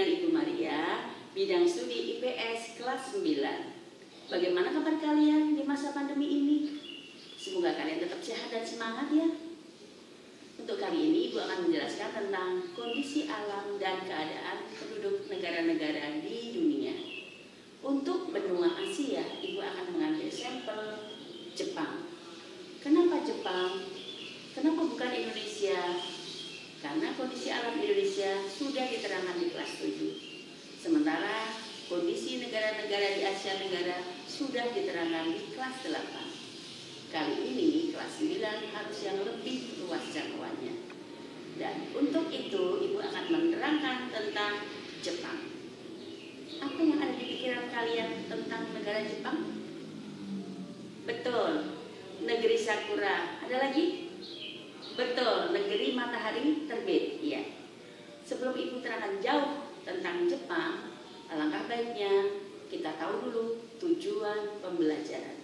Ibu Maria, bidang studi IPS kelas 9. Bagaimana kabar kalian di masa pandemi ini? Semoga kalian tetap sehat dan semangat ya. Untuk kali ini Ibu akan menjelaskan tentang kondisi alam dan keadaan penduduk negara-negara di dunia. Untuk benua Asia, Ibu akan mengambil sampel Jepang. Kenapa Jepang? Kenapa bukan Indonesia? Karena kondisi alam Indonesia sudah diterangkan di kelas 7. Sementara kondisi negara-negara di Asia Tenggara sudah diterangkan di kelas 8. Kali ini kelas 9 harus yang lebih luas jangkauannya. Dan untuk itu Ibu akan menerangkan tentang Jepang. Apa yang ada di pikiran kalian tentang negara Jepang? Betul, negeri Sakura. Ada lagi? Betul, negeri matahari terbit. Iya. Sebelum Ibu terangkan jauh tentang Jepang, alangkah baiknya kita tahu dulu tujuan pembelajaran.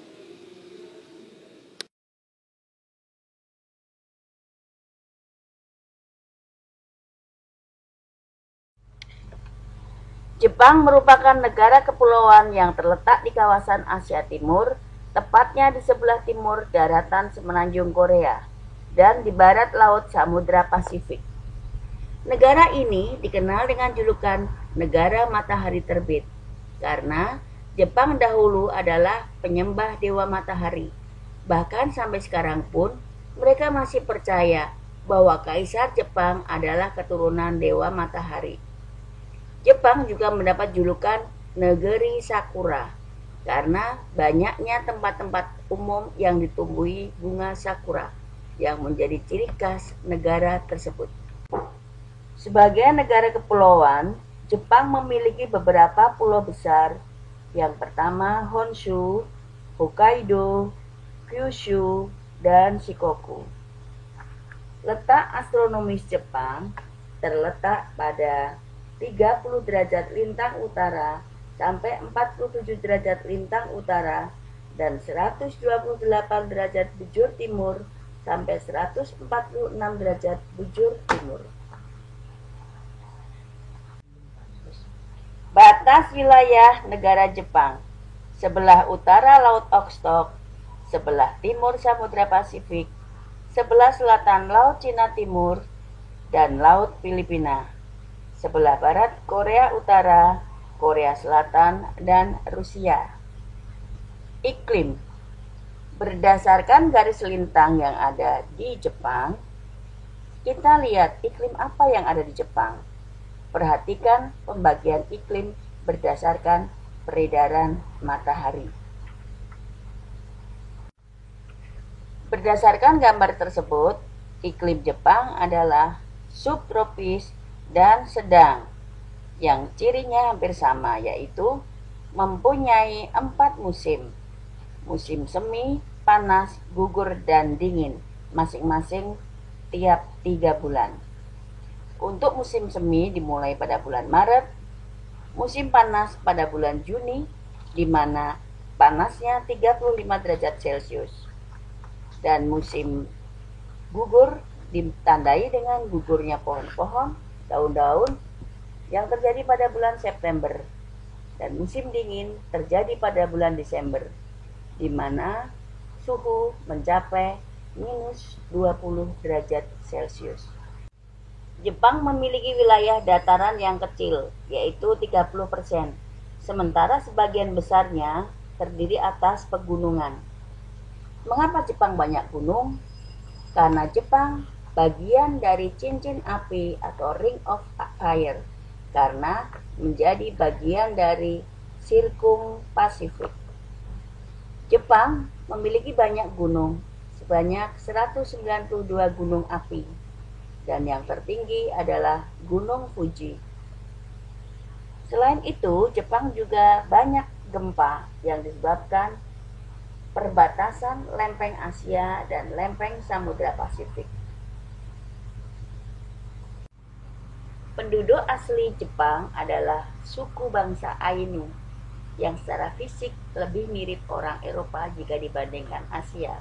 Jepang merupakan negara kepulauan yang terletak di kawasan Asia Timur, tepatnya di sebelah timur daratan semenanjung Korea dan di barat laut Samudra Pasifik. Negara ini dikenal dengan julukan negara matahari terbit karena Jepang dahulu adalah penyembah dewa matahari. Bahkan sampai sekarang pun mereka masih percaya bahwa kaisar Jepang adalah keturunan dewa matahari. Jepang juga mendapat julukan negeri sakura karena banyaknya tempat-tempat umum yang ditumbuhi bunga sakura yang menjadi ciri khas negara tersebut. Sebagai negara kepulauan, Jepang memiliki beberapa pulau besar. Yang pertama Honshu, Hokkaido, Kyushu, dan Shikoku. Letak astronomis Jepang terletak pada 30 derajat lintang utara sampai 47 derajat lintang utara dan 128 derajat bujur timur sampai 146 derajat bujur timur. Batas wilayah negara Jepang: sebelah utara Laut Okhotsk, sebelah timur Samudra Pasifik, sebelah selatan Laut Cina Timur dan Laut Filipina, sebelah barat Korea Utara, Korea Selatan, dan Rusia. Iklim: berdasarkan garis lintang yang ada di Jepang, kita lihat iklim apa yang ada di Jepang. Perhatikan pembagian iklim berdasarkan peredaran matahari. Berdasarkan gambar tersebut, iklim Jepang adalah subtropis dan sedang, yang cirinya hampir sama, yaitu mempunyai 4 musim. Musim semi, panas, gugur, dan dingin, masing-masing tiap 3 bulan. Untuk musim semi dimulai pada bulan Maret, musim panas pada bulan Juni, di mana panasnya 35 derajat Celcius, dan musim gugur ditandai dengan gugurnya pohon-pohon, daun-daun yang terjadi pada bulan September, dan musim dingin terjadi pada bulan Desember, di mana suhu mencapai minus 20 derajat Celcius. Jepang memiliki wilayah dataran yang kecil, yaitu 30%, sementara sebagian besarnya terdiri atas pegunungan. Mengapa Jepang banyak gunung? Karena Jepang bagian dari cincin api atau Ring of Fire, karena menjadi bagian dari Sirkum Pasifik. Jepang memiliki banyak gunung, sebanyak 192 gunung api, dan yang tertinggi adalah Gunung Fuji. Selain itu, Jepang juga banyak gempa yang disebabkan perbatasan lempeng Asia dan lempeng Samudra Pasifik. Penduduk asli Jepang adalah suku bangsa Ainu, yang secara fisik lebih mirip orang Eropa jika dibandingkan Asia.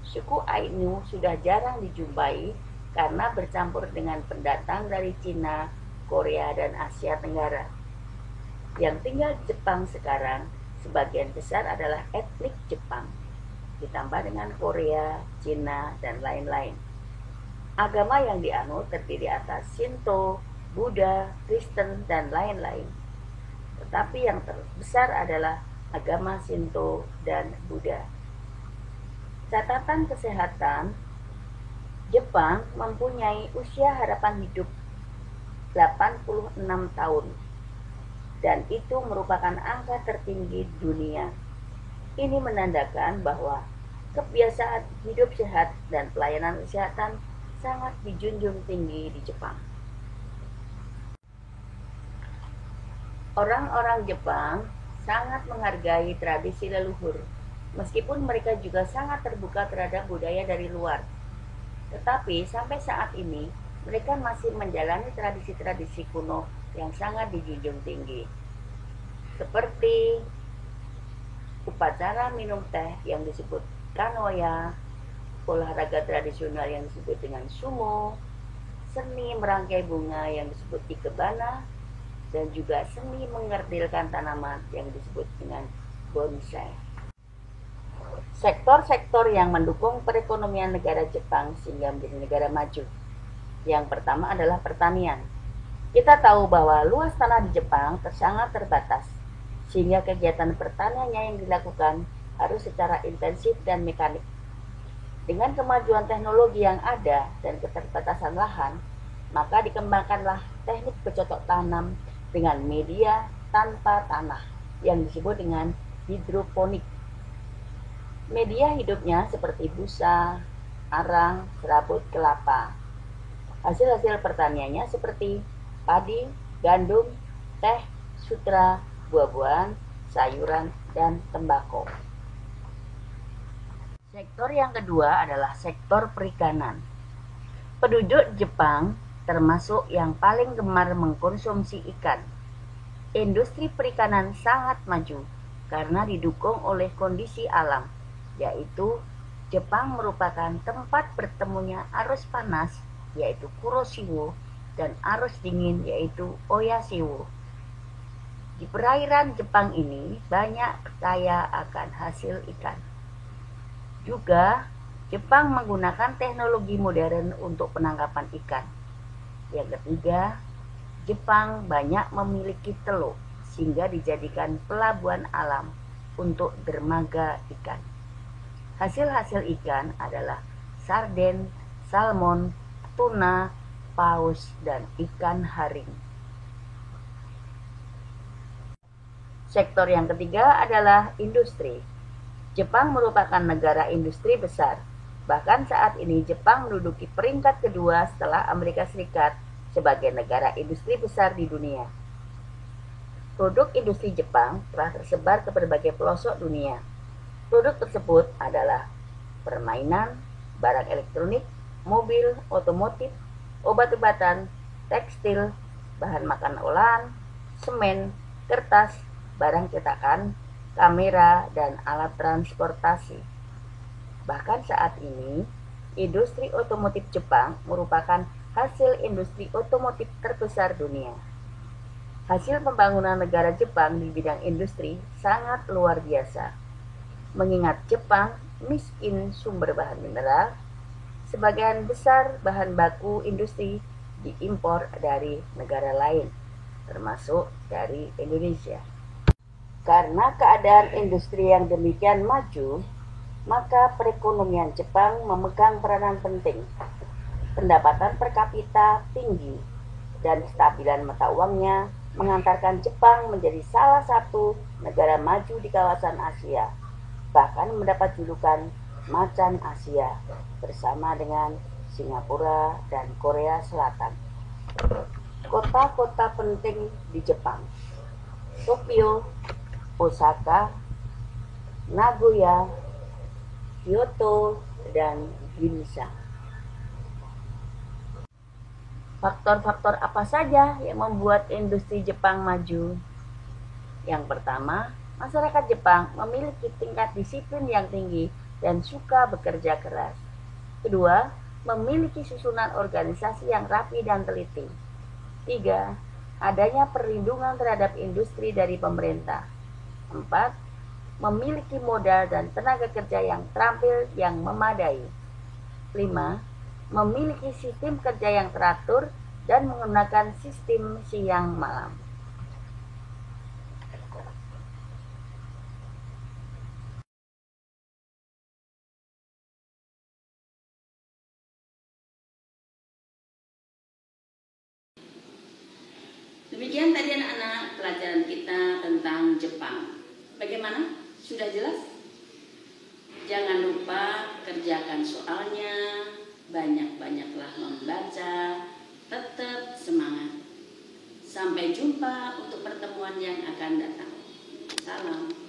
Suku Ainu sudah jarang dijumpai karena bercampur dengan pendatang dari Cina, Korea, dan Asia Tenggara. Yang tinggal di Jepang sekarang sebagian besar adalah etnik Jepang, ditambah dengan Korea, Cina, dan lain-lain. Agama yang dianut terdiri atas Shinto, Buddha, Kristen, dan lain-lain. Tetapi yang terbesar adalah agama Shinto dan Buddha. Catatan kesehatan, Jepang mempunyai usia harapan hidup 86 tahun, dan itu merupakan angka tertinggi dunia. Ini menandakan bahwa kebiasaan hidup sehat dan pelayanan kesehatan sangat dijunjung tinggi di Jepang. Orang-orang Jepang sangat menghargai tradisi leluhur, meskipun mereka juga sangat terbuka terhadap budaya dari luar. Tetapi sampai saat ini, mereka masih menjalani tradisi-tradisi kuno yang sangat dijunjung tinggi. Seperti upacara minum teh yang disebut kanoya, olahraga tradisional yang disebut dengan sumo, seni merangkai bunga yang disebut ikebana, dan juga seni mengerdilkan tanaman yang disebut dengan bonsai. Sektor-sektor yang mendukung perekonomian negara Jepang sehingga menjadi negara maju. Yang pertama adalah pertanian. Kita tahu bahwa luas tanah di Jepang sangat terbatas, sehingga kegiatan pertaniannya yang dilakukan harus secara intensif dan mekanik. Dengan kemajuan teknologi yang ada dan keterbatasan lahan, maka dikembangkanlah teknik bercocok tanam dengan media tanpa tanah yang disebut dengan hidroponik. Media hidupnya seperti busa, arang, serabut, kelapa. Hasil-hasil pertaniannya seperti padi, gandum, teh, sutra, buah-buahan, sayuran, dan tembakau. Sektor yang kedua adalah sektor perikanan. Penduduk Jepang termasuk yang paling gemar mengkonsumsi ikan. Industri perikanan sangat maju karena didukung oleh kondisi alam, yaitu Jepang merupakan tempat bertemunya arus panas, yaitu Kuroshio, dan arus dingin, yaitu Oyashio. Di perairan Jepang ini banyak kaya akan hasil ikan. Juga, Jepang menggunakan teknologi modern untuk penangkapan ikan. Yang ketiga, Jepang banyak memiliki teluk sehingga dijadikan pelabuhan alam untuk dermaga ikan. Hasil-hasil ikan adalah sarden, salmon, tuna, paus, dan ikan haring. Sektor yang ketiga adalah industri. Jepang merupakan negara industri besar. Bahkan saat ini Jepang menduduki peringkat kedua setelah Amerika Serikat sebagai negara industri besar di dunia. Produk industri Jepang telah tersebar ke berbagai pelosok dunia. Produk tersebut adalah permainan, barang elektronik, mobil, otomotif, obat-obatan, tekstil, bahan makanan olahan, semen, kertas, barang cetakan, kamera, dan alat transportasi. Bahkan saat ini, industri otomotif Jepang merupakan hasil industri otomotif terbesar dunia. Hasil pembangunan negara Jepang di bidang industri sangat luar biasa. Mengingat Jepang miskin sumber bahan mineral, sebagian besar bahan baku industri diimpor dari negara lain, termasuk dari Indonesia. Karena keadaan industri yang demikian maju, maka perekonomian Jepang memegang peranan penting. Pendapatan per kapita tinggi dan kestabilan mata uangnya mengantarkan Jepang menjadi salah satu negara maju di kawasan Asia, bahkan mendapat julukan Macan Asia bersama dengan Singapura dan Korea Selatan. Kota-kota penting di Jepang: Tokyo, Osaka, Nagoya, Kyoto, dan Ginza. Faktor-faktor apa saja yang membuat industri Jepang maju? Yang pertama, masyarakat Jepang memiliki tingkat disiplin yang tinggi dan suka bekerja keras. Kedua, memiliki susunan organisasi yang rapi dan teliti. 3. Adanya perlindungan terhadap industri dari pemerintah. 4. Memiliki modal dan tenaga kerja yang terampil yang memadai. 5. Memiliki sistem kerja yang teratur dan menggunakan sistem siang malam. Demikian tadi anak-anak pelajaran kita tentang Jepang. Bagaimana? Sudah jelas? Jangan lupa kerjakan soalnya, banyak-banyaklah membaca, tetap semangat. Sampai jumpa untuk pertemuan yang akan datang. Salam.